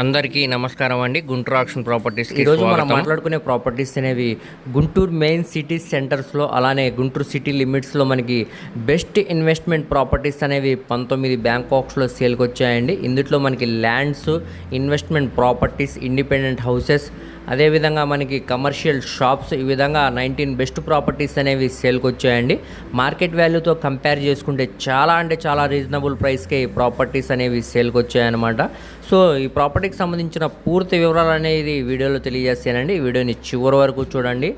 అందరికీ నమస్కారం అండి. గుంటూరు ఆక్షన్ ప్రాపర్టీస్ ఈరోజు మనం మాట్లాడుకునే ప్రాపర్టీస్ అనేవి గుంటూరు మెయిన్ సిటీ సెంటర్స్లో అలానే గుంటూరు సిటీ లిమిట్స్లో మనకి బెస్ట్ ఇన్వెస్ట్మెంట్ ప్రాపర్టీస్ అనేవి 19 బ్యాంకాక్స్లో సేల్కి వచ్చాయండి. ఇందులో మనకి lands, investment properties, independent houses, అదేవిధంగా మనకి కమర్షియల్ షాప్స్, ఈ విధంగా 19 బెస్ట్ ప్రాపర్టీస్ అనేవి సేల్కి వచ్చాయండి. మార్కెట్ వాల్యూతో కంపేర్ చేసుకుంటే చాలా రీజనబుల్ ప్రైస్కే ఈ ప్రాపర్టీస్ అనేవి సేల్కి వచ్చాయన్నమాట. సో ఈ ప్రాపర్టీకి సంబంధించిన పూర్తి వివరాలు అనేది వీడియోలో తెలియజేస్తానండి. ఈ వీడియోని చివరి వరకు చూడండి.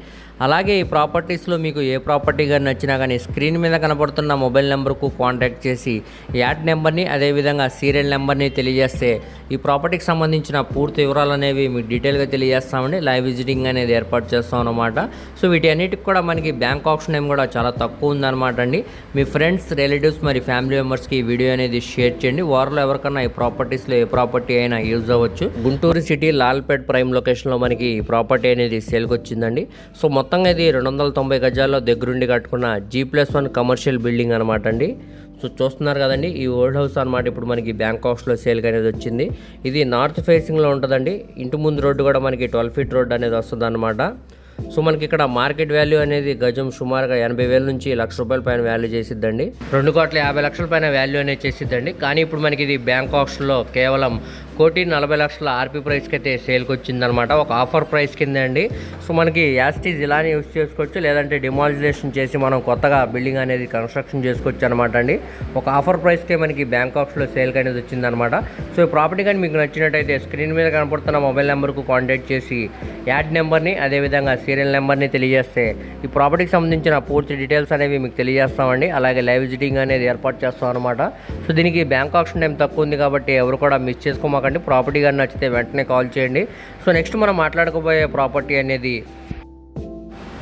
అలాగే ఈ ప్రాపర్టీస్లో మీకు ఏ ప్రాపర్టీ కానీ నచ్చినా కానీ స్క్రీన్ మీద కనబడుతున్న మొబైల్ నెంబర్కు కాంటాక్ట్ చేసి యాడ్ నెంబర్ని అదేవిధంగా సీరియల్ నెంబర్ని తెలియజేస్తే ఈ ప్రాపర్టీకి సంబంధించిన పూర్తి వివరాలు అనేవి మీకు డీటెయిల్గా తెలియజేస్తామండి. లైవ్ విజిటింగ్ అనేది ఏర్పాటు చేస్తాం అన్నమాట. సో వీటి అన్నిటికి కూడా మనకి బ్యాంక్ ఆప్షన్ ఏం కూడా చాలా తక్కువ ఉందన్నమాట అండి. మీ ఫ్రెండ్స్, రిలేటివ్స్ మరి ఫ్యామిలీ మెంబర్స్కి ఈ వీడియో అనేది షేర్ చేయండి. వారిలో ఎవరికన్నా ఈ ప్రాపర్టీస్లో ఏ ప్రాపర్టీ అయినా యూజ్ అవ్వచ్చు. గుంటూరు సిటీ లాల్పేట్ ప్రైమ్ లొకేషన్లో మనకి ఈ ప్రాపర్టీ అనేది సేల్కి వచ్చిందండి. సో మొత్తంగా ఇది 290 గజాల్లో దగ్గరుండి కట్టుకున్న G+1 కమర్షియల్ బిల్డింగ్ అనమాట అండి. సో చూస్తున్నారు కదండి, ఈ ఓల్డ్ హౌస్ అనమాట ఇప్పుడు మనకి బ్యాంకాక్స్లో సేల్కి అనేది వచ్చింది. ఇది నార్త్ ఫేసింగ్లో ఉంటుందండి. ఇంటి ముందు రోడ్డు కూడా మనకి 12 ఫీట్ రోడ్ అనేది వస్తుంది అనమాట. సో మనకి ఇక్కడ మార్కెట్ వాల్యూ అనేది గజం సుమారుగా 80,000 నుంచి ₹1,00,000 పైన వాల్యూ చేసిద్దండి. 2,50,00,000 పైన వాల్యూ అనేది చేసిద్దండి. కానీ ఇప్పుడు మనకి ఇది బ్యాంకాక్స్లో కేవలం 1,40,00,000 ఆర్పీ ప్రైస్కి అయితే సేల్కి వచ్చిందనమాట. ఒక ఆఫర్ ప్రైస్ కింద అండి. సో మనకి యాస్టీజ్ ఇలానే యూస్ చేసుకోవచ్చు, లేదంటే డిమాలిజేషన్ చేసి మనం కొత్తగా బిల్డింగ్ అనేది కన్స్ట్రక్షన్ చేసుకోవచ్చు అనమాట అండి. ఒక ఆఫర్ ప్రైస్కే మనకి బ్యాంకాక్స్లో సేల్కి అనేది వచ్చిందనమాట. సో ఈ ప్రాపర్టీ కానీ మీకు నచ్చినట్టయితే స్క్రీన్ మీద కనపడుతున్న మొబైల్ నెంబర్కు కాంటాక్ట్ చేసి యాడ్ నెంబర్ని అదేవిధంగా సీరియల్ నెంబర్ని తెలియజేస్తే ఈ ప్రాపర్టీకి సంబంధించిన పూర్తి డీటెయిల్స్ అనేవి మీకు తెలియజేస్తామండి. అలాగే లైవ్ విజిటింగ్ అనేది ఏర్పాటు చేస్తాం అనమాట. సో దీనికి బ్యాంక్ ఆప్షన్ టైం తక్కువ ఉంది కాబట్టి ఎవరు కూడా మిస్ చేసుకోమాకండి. ప్రాపర్టీ కానీ నచ్చితే వెంటనే కాల్ చేయండి. సో నెక్స్ట్ మనం మాట్లాడుకోబోయే ప్రాపర్టీ అనేది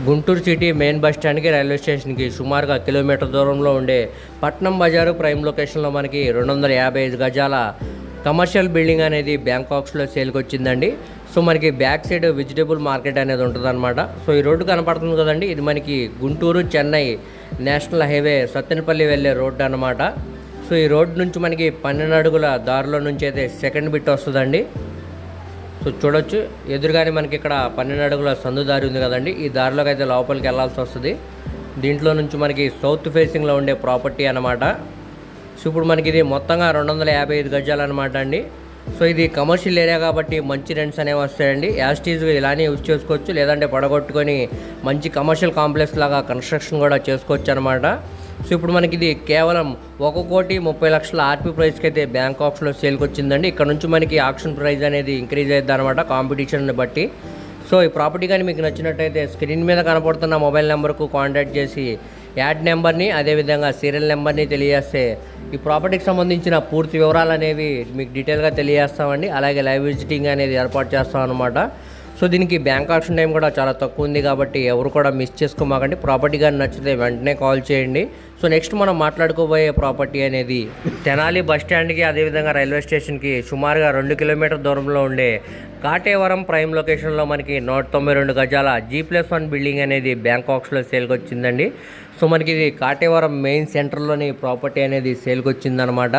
గుంటూరు సిటీ మెయిన్ బస్ స్టాండ్కి రైల్వే స్టేషన్కి సుమారుగా కిలోమీటర్ దూరంలో ఉండే పట్నం బజారు ప్రైమ్ లొకేషన్లో మనకి 255 గజాల కమర్షియల్ బిల్డింగ్ అనేది బ్యాంకాక్స్లో సేల్కి వచ్చిందండి. సో మనకి బ్యాక్ సైడ్ వెజిటేబుల్ మార్కెట్ అనేది ఉంటుంది అనమాట. సో ఈ రోడ్డు కనపడుతుంది కదండి, ఇది మనకి గుంటూరు చెన్నై నేషనల్ హైవే సత్తెనపల్లి వెళ్ళే రోడ్డు అనమాట. సో ఈ రోడ్డు నుంచి మనకి 12 అడుగుల దారిలో నుంచి అయితే సెకండ్ బిట్ వస్తుందండి. సో చూడొచ్చు, ఎదురుగానే మనకి ఇక్కడ 12 అడుగుల సందు దారి ఉంది కదండి, ఈ దారిలోకి అయితే లోపలికి వెళ్ళాల్సి వస్తుంది. దీంట్లో నుంచి మనకి సౌత్ ఫేసింగ్లో ఉండే ప్రాపర్టీ అనమాట. సో ఇప్పుడు మనకి ఇది మొత్తంగా 255 గజాలు అనమాట అండి. సో ఇది కమర్షియల్ ఏరియా కాబట్టి మంచి రెంట్స్ అనేవి వస్తాయండి. యాస్టీజ్ ఇలానే యూజ్ చేసుకోవచ్చు, లేదంటే పడగొట్టుకొని మంచి కమర్షియల్ కాంప్లెక్స్ లాగా కన్స్ట్రక్షన్ కూడా చేసుకోవచ్చు అనమాట. సో ఇప్పుడు మనకి ఇది కేవలం 1,30,00,000 ఆర్పీ ప్రైస్కి అయితే బ్యాంకాక్స్లో సేల్కి వచ్చిందండి. ఇక్కడ నుంచి మనకి ఆక్షన్ ప్రైస్ అనేది ఇంక్రీజ్ అవుతుంది అనమాట కాంపిటీషన్ని బట్టి. సో ఈ ప్రాపర్టీ కానీ మీకు నచ్చినట్టయితే స్క్రీన్ మీద కనపడుతున్న మొబైల్ నెంబర్కు కాంటాక్ట్ చేసి యాడ్ నెంబర్ని అదేవిధంగా సీరియల్ నెంబర్ని తెలియజేస్తే ఈ ప్రాపర్టీకి సంబంధించిన పూర్తి వివరాలు అనేవి మీకు డీటెయిల్గా తెలియజేస్తామండి. అలాగే లైవ్ విజిటింగ్ అనేది ఏర్పాటు చేస్తాం అనమాట. సో దీనికి బ్యాంక్ ఆప్షన్ టైం కూడా చాలా తక్కువ ఉంది కాబట్టి ఎవరు కూడా మిస్ చేసుకోమాకండి. ప్రాపర్టీ కానీ నచ్చితే వెంటనే కాల్ చేయండి. సో నెక్స్ట్ మనం మాట్లాడుకోబోయే ప్రాపర్టీ అనేది తెనాలి బస్ స్టాండ్కి అదేవిధంగా రైల్వే స్టేషన్కి సుమారుగా 2 కిలోమీటర్ దూరంలో ఉండే కాటేవరం ప్రైమ్ లొకేషన్లో మనకి 192 గజాల G+1 బిల్డింగ్ అనేది బ్యాంకాక్స్లో సేల్కి వచ్చిందండి. సో మనకి ఇది కాటేవరం మెయిన్ సెంటర్లోని ప్రాపర్టీ అనేది సేల్కి వచ్చిందనమాట.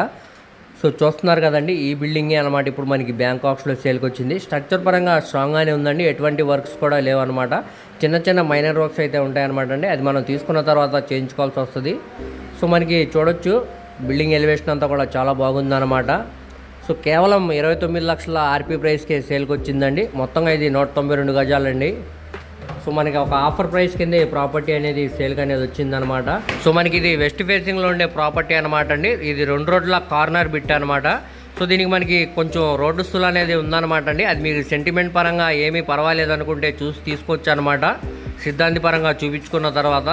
సో చూస్తున్నారు కదండి, ఈ బిల్డింగే అనమాట ఇప్పుడు మనకి బ్యాంకాక్స్లో సేల్కి వచ్చింది. స్ట్రక్చర్ పరంగా స్ట్రాంగ్గానే ఉందండి, ఎటువంటి వర్క్స్ కూడా లేవన్నమాట. చిన్న మైనర్ వర్క్స్ అయితే ఉంటాయన్నమాట అండి, అది మనం తీసుకున్న తర్వాత చేయించుకోవాల్సి వస్తుంది. సో మనకి చూడొచ్చు బిల్డింగ్ ఎలివేషన్ అంతా కూడా చాలా బాగుందన్నమాట. సో కేవలం 29,00,000 ఆర్పీ ప్రైస్కే సేల్కి వచ్చిందండి. మొత్తంగా ఇది 192 గజాలండి. సో మనకి ఒక ఆఫర్ ప్రైస్ కింద ఈ ప్రాపర్టీ అనేది సేల్కి అనేది వచ్చిందనమాట. సో మనకి ఇది వెస్ట్ ఫేసింగ్లో ఉండే ప్రాపర్టీ అనమాట అండి. ఇది 2 రోడ్ల కార్నర్ బిట్ అనమాట. సో దీనికి మనకి కొంచెం రోడ్డు స్థూలు అనేది ఉందన్నమాట అండి. అది మీకు సెంటిమెంట్ పరంగా ఏమీ పర్వాలేదు అనుకుంటే చూసి తీసుకోవచ్చు అనమాట, సిద్ధాంతి పరంగా చూపించుకున్న తర్వాత.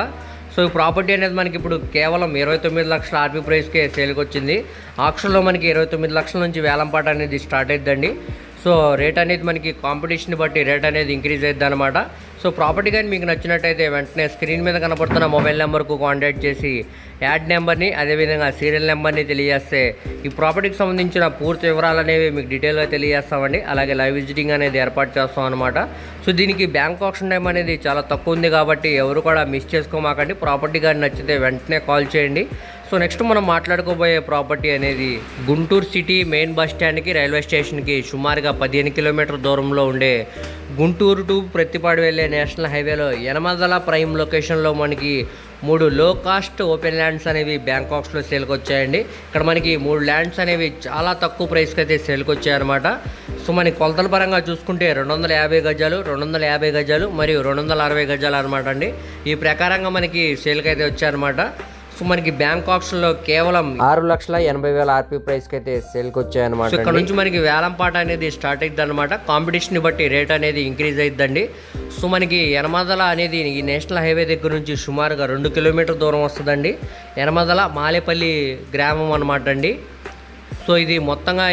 సో ఈ ప్రాపర్టీ అనేది మనకి ఇప్పుడు కేవలం 29,00,000 ఆర్పీ ప్రైస్కే సేల్కి వచ్చింది. ఆక్షన్లో మనకి 29,00,000 నుంచి వేలంపాట అనేది స్టార్ట్ అవుతుందండి. సో రేట్ అనేది మనకి కాంపిటీషన్ బట్టి రేట్ అనేది ఇంక్రీజ్ అవుతుంది అనమాట. సో ప్రాపర్టీ కానీ మీకు నచ్చినట్టయితే వెంటనే స్క్రీన్ మీద కనపడుతున్న మొబైల్ నెంబర్కు కాంటాక్ట్ చేసి యాడ్ నెంబర్ని అదేవిధంగా సీరియల్ నెంబర్ని తెలియజేస్తే ఈ ప్రాపర్టీకి సంబంధించిన పూర్తి వివరాలు అనేవి మీకు డీటెయిల్గా తెలియజేస్తామండి. అలాగే లైవ్ విజిటింగ్ అనేది ఏర్పాటు చేస్తాం అనమాట. సో దీనికి బ్యాంక్ ఆప్షన్ టైం అనేది చాలా తక్కువ ఉంది కాబట్టి ఎవరు కూడా మిస్ చేసుకోమాకండి. ప్రాపర్టీ కానీ నచ్చితే వెంటనే కాల్ చేయండి. సో నెక్స్ట్ మనం మాట్లాడుకోబోయే ప్రాపర్టీ అనేది గుంటూరు సిటీ మెయిన్ బస్ స్టాండ్కి రైల్వే స్టేషన్కి సుమారుగా 15 కిలోమీటర్ దూరంలో ఉండే గుంటూరు టు ప్రత్తిపాడు వెళ్ళే నేషనల్ హైవేలో యనమదల ప్రైమ్ లొకేషన్లో మనకి 3 లో కాస్ట్ ఓపెన్ ల్యాండ్స్ అనేవి బ్యాంకాక్స్లో సేల్కి వచ్చాయండి. ఇక్కడ మనకి 3 ల్యాండ్స్ అనేవి చాలా తక్కువ ప్రైస్కి అయితే సేల్కి వచ్చాయన్నమాట. సో మనకి కొలతల పరంగా చూసుకుంటే 250 గజాలు, 250 గజాలు మరియు 260 గజాలు అనమాట అండి. ఈ ప్రకారంగా మనకి సేల్కి అయితే వచ్చాయన్నమాట. సో మనకి బ్యాంకాక్స్లో కేవలం 6,80,000 ఆర్పీ ప్రైస్కి అయితే సేల్కి వచ్చాయన్నమాట. ఇక్కడ నుంచి మనకి వేలంపాట అనేది స్టార్ట్ అవుతుంది అనమాట. కాంపిటీషన్ బట్టి రేట్ అనేది ఇంక్రీజ్ అవుతుందండి. సో మనకి యనమదల అనేది ఈ నేషనల్ హైవే దగ్గర నుంచి సుమారుగా 2 కిలోమీటర్ దూరం వస్తుందండి. యనమదల మాలేపల్లి గ్రామం అనమాట అండి. సో ఇది మొత్తంగా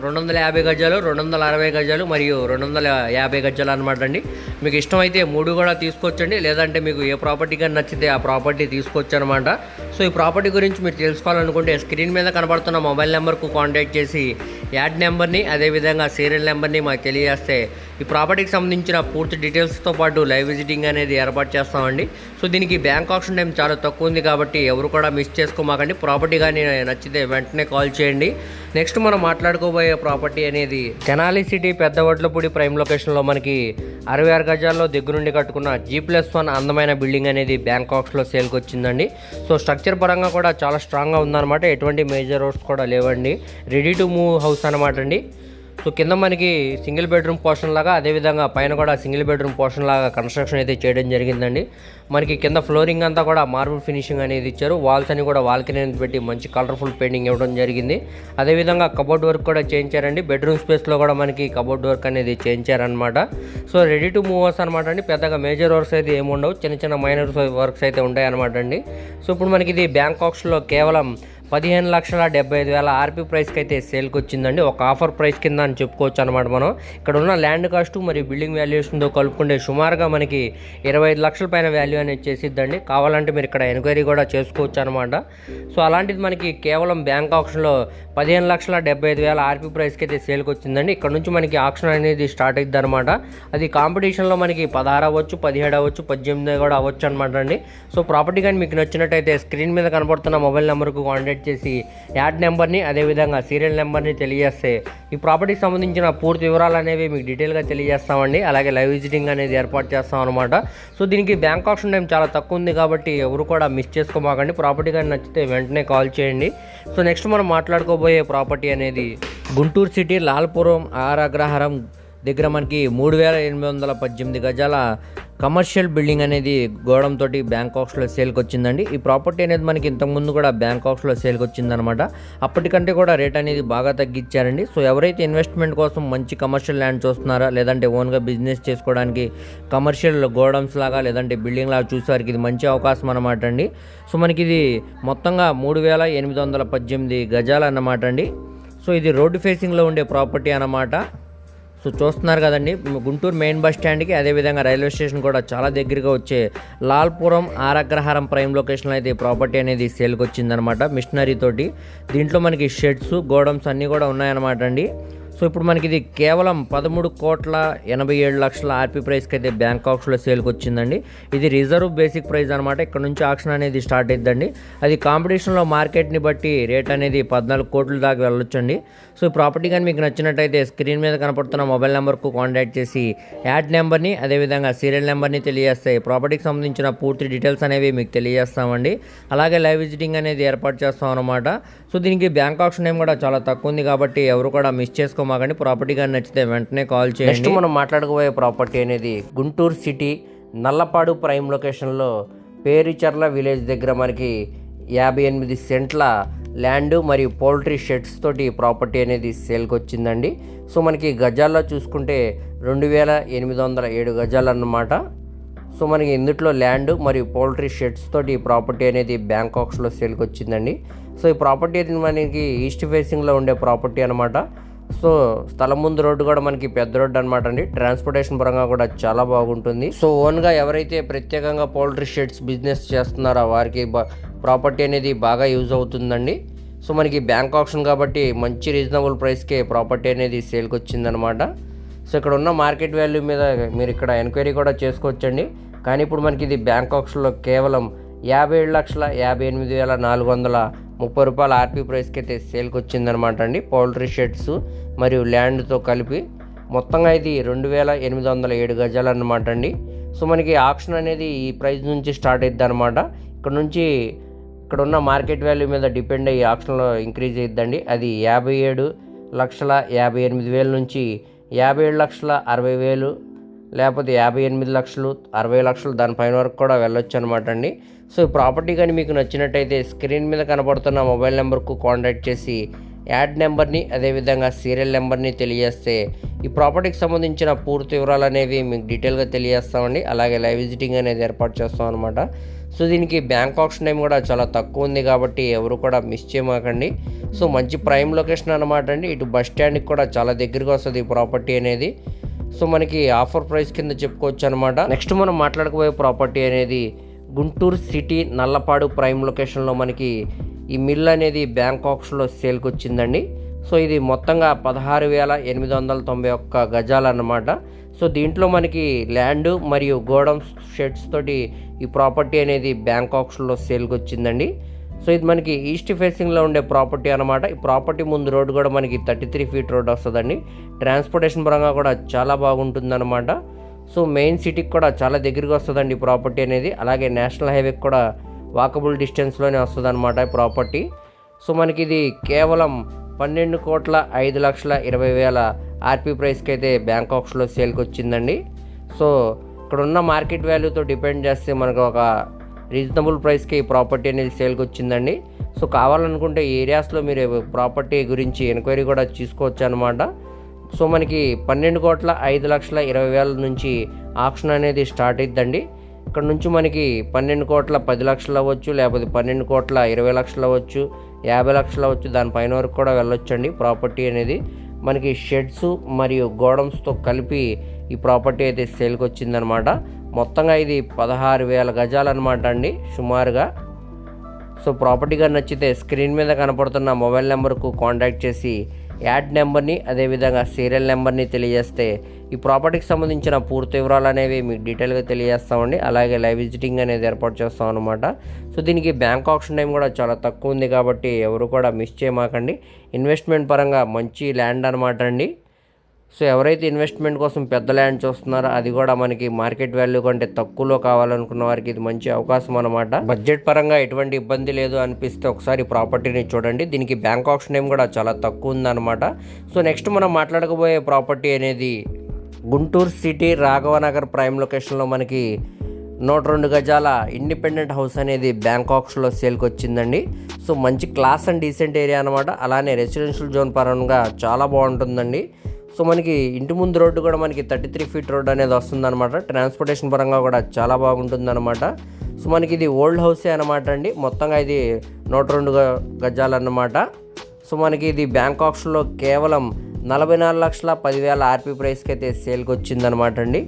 250 గజాలు, 260 గజాలు మరియు 250 గజాలు అనమాట అండి. మీకు ఇష్టమైతే 3 కూడా తీసుకోవచ్చండి, లేదంటే మీకు ఏ ప్రాపర్టీ కానీ నచ్చితే ఆ ప్రాపర్టీ తీసుకోవచ్చు అనమాట. సో ఈ ప్రాపర్టీ గురించి మీరు తెలుసుకోవాలనుకుంటే స్క్రీన్ మీద కనబడుతున్న మొబైల్ నెంబర్కు కాంటాక్ట్ చేసి యాడ్ నెంబర్ని అదేవిధంగా సీరియల్ నెంబర్ని మాకు తెలియజేస్తే ఈ ప్రాపర్టీకి సంబంధించిన పూర్తి డీటెయిల్స్తో పాటు లైవ్ విజిటింగ్ అనేది ఏర్పాటు చేస్తామండి. సో దీనికి బ్యాంక్ ఆప్షన్ టైం చాలా తక్కువ ఉంది కాబట్టి ఎవరు కూడా మిస్ చేసుకోమాకండి. ప్రాపర్టీ కానీ నచ్చితే వెంటనే కాల్ చేయండి. నెక్స్ట్ మనం మాట్లాడుకోబోయే ప్రాపర్టీ అనేది తెనాలి సిటీ పెద్ద వడ్లపూడి ప్రైమ్ లొకేషన్లో మనకి 66 గజాల్లో దగ్గరుండి కట్టుకున్న G+1 అందమైన బిల్డింగ్ అనేది బ్యాంకాక్స్లో సేల్కి వచ్చిందండి. సో స్ట్రక్చర్ పరంగా కూడా చాలా స్ట్రాంగ్గా ఉందన్నమాట. ఎటువంటి మేజర్ రోడ్స్ కూడా లేవండి. రెడీ టు మూవ్ హౌస్ అనమాట అండి. సో కింద మనకి సింగిల్ బెడ్రూమ్ పోర్షన్ లాగా, అదేవిధంగా పైన కూడా సింగిల్ బెడ్రూమ్ పోర్షన్ లాగా కన్స్ట్రక్షన్ అయితే చేయడం జరిగిందండి. మనకి కింద ఫ్లోరింగ్ అంతా కూడా మార్బుల్ ఫినిషింగ్ అనేది ఇచ్చారు. వాల్స్ అని కూడా వాల్కనీ పెట్టి మంచి కలర్ఫుల్ పెయింటింగ్ ఇవ్వడం జరిగింది. అదేవిధంగా కబోర్డ్ వర్క్ కూడా చేయించారండి. బెడ్రూమ్ స్పేస్లో కూడా మనకి కబోర్డ్ వర్క్ అనేది చేయించారనమాట. So ready to move house అనమాట అండి. పెద్దగా మేజర్ వర్క్స్ అయితే ఏముండవు, చిన్న చిన్న మైనర్ వర్క్స్ అయితే ఉంటాయి అనమాట అండి. సో ఇప్పుడు మనకి ఇది బ్యాంకాక్స్లో కేవలం 15,75,000 ఆర్పీ ప్రైస్కి అయితే సేల్కి వచ్చిందండి. ఒక ఆఫర్ ప్రైస్ కింద అని చెప్పుకోవచ్చు అనమాట. మనం ఇక్కడ ఉన్న ల్యాండ్ కాస్ట్ మరియు బిల్డింగ్ వాల్యుయేషన్తో కలుపుకుంటే సుమారుగా మనకి 25 లక్షల పైన వాల్యూ అనేది చేసిద్దండి. కావాలంటే మీరు ఇక్కడ ఎంక్వైరీ కూడా చేసుకోవచ్చు అనమాట. సో అలాంటిది మనకి కేవలం బ్యాంక్ ఆప్షన్లో 15,75,000 ఆర్పీ ప్రైస్కి అయితే సేల్కి వచ్చిందండి. ఇక్కడ నుంచి మనకి ఆప్షన్ అనేది స్టార్ట్ అవుతుంది అనమాట. అది కాంపిటీషన్లో మనకి 16 అవ్వచ్చు, 17 అవ్వచ్చు, 18 కూడా అవ్వచ్చు అనమాట అండి. సో ప్రాపర్టీ కానీ మీకు నచ్చినట్టయితే స్క్రీన్ మీద కనబడుతున్న మొబైల్ నెంబర్కు కాంటాక్ట్ చేసి యాడ్ నెంబర్ని అదేవిధంగా సీరియల్ నెంబర్ని తెలియజేస్తే ఈ ప్రాపర్టీకి సంబంధించిన పూర్తి వివరాలు అనేవి మీకు డీటెయిల్గా తెలియజేస్తామండి. అలాగే లైవ్ విజిటింగ్ అనేది ఏర్పాటు చేస్తాం అనమాట. సో దీనికి బ్యాంక్ ఆప్షన్ టైం చాలా తక్కువ ఉంది కాబట్టి ఎవరు కూడా మిస్ చేసుకోమాకండి. ప్రాపర్టీ కానీ నచ్చితే వెంటనే కాల్ చేయండి. సో నెక్స్ట్ మనం మాట్లాడుకోబోయే ప్రాపర్టీ అనేది గుంటూరు సిటీ లాల్పురం ఆర్ అగ్రహారం దగ్గర మనకి 3,818 గజాల కమర్షియల్ బిల్డింగ్ అనేది గోడంతో బ్యాంకాక్స్లో సేల్కి వచ్చిందండి. ఈ ప్రాపర్టీ అనేది మనకి ఇంతకుముందు కూడా బ్యాంకాక్స్లో సేల్కి వచ్చిందనమాట. అప్పటికంటే కూడా రేట్ అనేది బాగా తగ్గించారండి. సో ఎవరైతే ఇన్వెస్ట్మెంట్ కోసం మంచి కమర్షియల్ ల్యాండ్ చూస్తున్నారా, లేదంటే ఓన్గా బిజినెస్ చేసుకోవడానికి కమర్షియల్ గోడౌన్స్ లాగా లేదంటే బిల్డింగ్ లాగా చూసేవారికి ఇది మంచి అవకాశం అనమాట అండి. సో మనకి ఇది మొత్తంగా 3,818 గజాలు అన్నమాట అండి. సో ఇది రోడ్డు ఫేసింగ్లో ఉండే ప్రాపర్టీ అన్నమాట. సో చూస్తున్నారు కదండి, గుంటూరు మెయిన్ బస్ స్టాండ్కి అదేవిధంగా రైల్వే స్టేషన్ కూడా చాలా దగ్గరగా వచ్చే లాల్పురం ఆర్ అగ్రహారం ప్రైమ్ లొకేషన్లో అయితే ప్రాపర్టీ అనేది సేల్కి వచ్చిందనమాట మిషనరీ తోటి. దీంట్లో మనకి షెడ్స్, గోడౌన్స్ అన్నీ కూడా ఉన్నాయన్నమాట అండి. సో ఇప్పుడు మనకి ఇది కేవలం 13,87,00,000 ఆర్పీ ప్రైస్కి అయితే బ్యాంకాక్స్లో సేల్కి వచ్చిందండి. ఇది రిజర్వ్ బేసిక్ ప్రైస్ అనమాట. ఇక్కడ నుంచి ఆక్షన్ అనేది స్టార్ట్ అవుతుందండి. అది కాంపిటీషన్లో మార్కెట్ని బట్టి రేట్ అనేది 14 కోట్ల దాకా వెళ్ళొచ్చండి. సో ఈ ప్రాపర్టీ కానీ మీకు నచ్చినట్టయితే స్క్రీన్ మీద కనపడుతున్న మొబైల్ నెంబర్కు కాంటాక్ట్ చేసి యాడ్ నెంబర్ని అదేవిధంగా సీరియల్ నెంబర్ని తెలియజేస్తాయి. ప్రాపర్టీకి సంబంధించిన పూర్తి డీటెయిల్స్ అనేవి మీకు తెలియజేస్తామండి. అలాగే లైవ్ విజిటింగ్ అనేది ఏర్పాటు చేస్తాం అనమాట. సో దీనికి బ్యాంక్ ఆప్షన్ టైం కూడా చాలా తక్కువ ఉంది కాబట్టి ఎవరు కూడా మిస్ చేసుకోమాకండి. ప్రాపర్టీ కానీ నచ్చితే వెంటనే కాల్ చేయండి. నెక్స్ట్ మనం మాట్లాడుకోబోయే ప్రాపర్టీ అనేది గుంటూరు సిటీ నల్లపాడు ప్రైమ్ లొకేషన్లో పేరుచర్ల విలేజ్ దగ్గర మనకి 58 సెంట్ల ల్యాండ్ మరియు పౌల్ట్రీ షెడ్స్ తోటి ప్రాపర్టీ అనేది సేల్కి వచ్చిందండి. సో మనకి గజాల్లో చూసుకుంటే 2,807 గజాలు అన్నమాట. సో మనకి ఇందులో ల్యాండ్ మరియు పౌల్ట్రీ షెడ్స్ తోటి ప్రాపర్టీ అనేది బ్యాంకాక్స్లో సేల్కి వచ్చిందండి. సో ఈ ప్రాపర్టీ అనేది మనకి ఈస్ట్ ఫేసింగ్లో ఉండే ప్రాపర్టీ అనమాట. సో స్థలం ముందు రోడ్డు కూడా మనకి పెద్ద రోడ్డు అనమాట అండి. ట్రాన్స్పోర్టేషన్ పరంగా కూడా చాలా బాగుంటుంది. సో ఓన్గా ఎవరైతే ప్రత్యేకంగా పౌల్ట్రీ షెడ్స్ బిజినెస్ చేస్తున్నారో వారికి ప్రాపర్టీ అనేది బాగా యూజ్ అవుతుందండి. సో మనకి బ్యాంక్ ఆప్షన్ కాబట్టి మంచి రీజనబుల్ ప్రైస్కే ప్రాపర్టీ అనేది సేల్కి వచ్చిందనమాట. సో ఇక్కడ ఉన్న మార్కెట్ వాల్యూ మీద మీరు ఇక్కడ ఎంక్వైరీ కూడా చేసుకోవచ్చండి. కానీ ఇప్పుడు మనకి ఇది బ్యాంక్ ఆప్షన్లో కేవలం 57,58,430 రూపాయల ఆర్పీ ప్రైస్కి అయితే సేల్కి వచ్చిందనమాట అండి. పౌల్ట్రీ షెడ్స్ మరియు ల్యాండ్తో కలిపి మొత్తంగా ఇది 2,807 గజాలు అనమాట అండి. సో మనకి ఆక్షన్ అనేది ఈ ప్రైస్ నుంచి స్టార్ట్ అవుతుంది అనమాట. ఇక్కడ ఉన్న మార్కెట్ వాల్యూ మీద డిపెండ్ అయ్యి ఆక్షన్లో ఇంక్రీజ్ అవుతుందండి. అది 57,58,000 నుంచి 57,60,000 లేకపోతే 58 లక్షలు 60 లక్షలు దానిపైన వరకు కూడా వెళ్ళొచ్చు అనమాట అండి. సో ఈ ప్రాపర్టీ కానీ మీకు నచ్చినట్టయితే స్క్రీన్ మీద కనబడుతున్న మొబైల్ నెంబర్కు కాంటాక్ట్ చేసి యాడ్ నెంబర్ని అదేవిధంగా సీరియల్ నెంబర్ని తెలియజేస్తే ఈ ప్రాపర్టీకి సంబంధించిన పూర్తి వివరాలు అనేవి మీకు డీటెయిల్గా తెలియజేస్తామండి. అలాగే లైవ్ విజిటింగ్ అనేది ఏర్పాటు చేస్తాం అనమాట. సో దీనికి బ్యాంక్ ఆప్షన్ టైం కూడా చాలా తక్కువ ఉంది కాబట్టి ఎవరు కూడా మిస్ చేయమాకండి. సో మంచి ప్రైమ్ లొకేషన్ అనమాట అండి. ఇటు బస్ స్టాండ్కి కూడా చాలా దగ్గరగా వస్తుంది ఈ ప్రాపర్టీ అనేది. సో మనకి ఆఫర్ ప్రైస్ కింద చెప్పుకోవచ్చు అనమాట. నెక్స్ట్ మనం మాట్లాడుకోబోయే ప్రాపర్టీ అనేది గుంటూరు సిటీ నల్లపాడు ప్రైమ్ లొకేషన్లో మనకి ఈ మిల్ అనేది బ్యాంక్ ఆప్షన్లో సేల్కి వచ్చిందండి. సో ఇది మొత్తంగా 16,891 గజాలు అన్నమాట. సో దీంట్లో మనకి ల్యాండ్ మరియు గోడౌన్ షెడ్స్ తోటి ఈ ప్రాపర్టీ అనేది బ్యాంక్ ఆప్షన్లో సేల్కి వచ్చిందండి. సో ఇది మనకి ఈస్ట్ ఫేసింగ్లో ఉండే ప్రాపర్టీ అనమాట. ఈ ప్రాపర్టీ ముందు రోడ్డు కూడా మనకి 33 ఫీట్ రోడ్ వస్తుందండి. ట్రాన్స్పోర్టేషన్ పరంగా కూడా చాలా బాగుంటుంది అనమాట. సో మెయిన్ సిటీకి కూడా చాలా దగ్గరగా వస్తుందండి ఈ ప్రాపర్టీ అనేది. అలాగే నేషనల్ హైవేకి కూడా వాకబుల్ డిస్టెన్స్లోనే వస్తుంది అనమాట ఈ ప్రాపర్టీ. సో మనకి ఇది కేవలం 12,05,20,000 ఆర్పీ ప్రైస్కి అయితే బ్యాంక్ ఆప్షన్లో సేల్కి వచ్చిందండి. సో ఇక్కడ ఉన్న మార్కెట్ వాల్యూతో డిపెండ్ చేస్తే మనకు ఒక రీజనబుల్ ప్రైస్కి ఈ ప్రాపర్టీ అనేది సేల్కి వచ్చిందండి. సో కావాలనుకుంటే ఈ ఏరియాస్లో మీరు ప్రాపర్టీ గురించి ఎంక్వైరీ కూడా చూసుకోవచ్చు అనమాట. సో మనకి 12,05,20,000 నుంచి ఆప్షన్ అనేది స్టార్ట్ అవుతుందండి. ఇక్కడ నుంచి మనకి 12,10,00,000 అవ్వచ్చు, లేకపోతే 12,20,00,000 అవ్వచ్చు, 50 లక్షలు అవ్వచ్చు, దానిపైన వరకు కూడా వెళ్ళొచ్చండి. ప్రాపర్టీ అనేది మనకి షెడ్స్ మరియు గోడౌన్స్తో కలిపి ఈ ప్రాపర్టీ అయితే సేల్కి వచ్చిందనమాట. మొత్తంగా ఇది 16,000 గజాలు అనమాట అండి సుమారుగా. సో ప్రాపర్టీగా నచ్చితే స్క్రీన్ మీద కనపడుతున్న మొబైల్ నెంబర్కు కాంటాక్ట్ చేసి యాడ్ నెంబర్ని అదేవిధంగా సీరియల్ నెంబర్ని తెలియజేస్తే ఈ ప్రాపర్టీకి సంబంధించిన పూర్తి వివరాలు అనేవి మీకు డీటెయిల్గా తెలియజేస్తామండి. అలాగే లైవ్ విజిటింగ్ అనేది ఏర్పాటు చేస్తాం అనమాట. సో దీనికి బ్యాంక్ ఆప్షన్ టైం కూడా చాలా తక్కువ ఉంది కాబట్టి ఎవరు కూడా మిస్ చేయమాకండి. ఇన్వెస్ట్మెంట్ పరంగా మంచి ల్యాండ్ అనమాట అండి. సో ఎవరైతే ఇన్వెస్ట్మెంట్ కోసం పెద్ద ల్యాండ్ చూస్తున్నారో అది కూడా మనకి మార్కెట్ వాల్యూ కంటే తక్కువలో కావాలనుకున్న వారికి ఇది మంచి అవకాశం అనమాట. బడ్జెట్ పరంగా ఎటువంటి ఇబ్బంది లేదు అనిపిస్తే ఒకసారి ప్రాపర్టీని చూడండి. దీనికి బ్యాంక్ ఆప్షన్ టైం కూడా చాలా తక్కువ ఉందన్నమాట. సో నెక్స్ట్ మనం మాట్లాడకపోయే ప్రాపర్టీ అనేది గుంటూరు సిటీ రాఘవనగర్ ప్రైమ్ లొకేషన్లో మనకి 102 గజాల ఇండిపెండెంట్ హౌస్ అనేది బ్యాంక్ ఆప్షన్లో సేల్కి వచ్చిందండి. సో మంచి క్లాస్ అండ్ డీసెంట్ ఏరియా అనమాట. అలానే రెసిడెన్షియల్ జోన్ పరంగా చాలా బాగుంటుందండి. సో మనకి ఇంటి ముందు రోడ్డు కూడా మనకి 33 ఫీట్ రోడ్ అనేది వస్తుందన్నమాట. ట్రాన్స్పోర్టేషన్ పరంగా కూడా చాలా బాగుంటుందన్నమాట. సో మనకి ఇది ఓల్డ్ హౌసే అనమాట అండి. మొత్తంగా ఇది 102 గజాలు అన్నమాట. సో మనకి ఇది బ్యాంక్ ఆప్షన్లో కేవలం 44,10,000 ఆర్పీ ప్రైస్కి అయితే సేల్కి వచ్చిందనమాట అండి.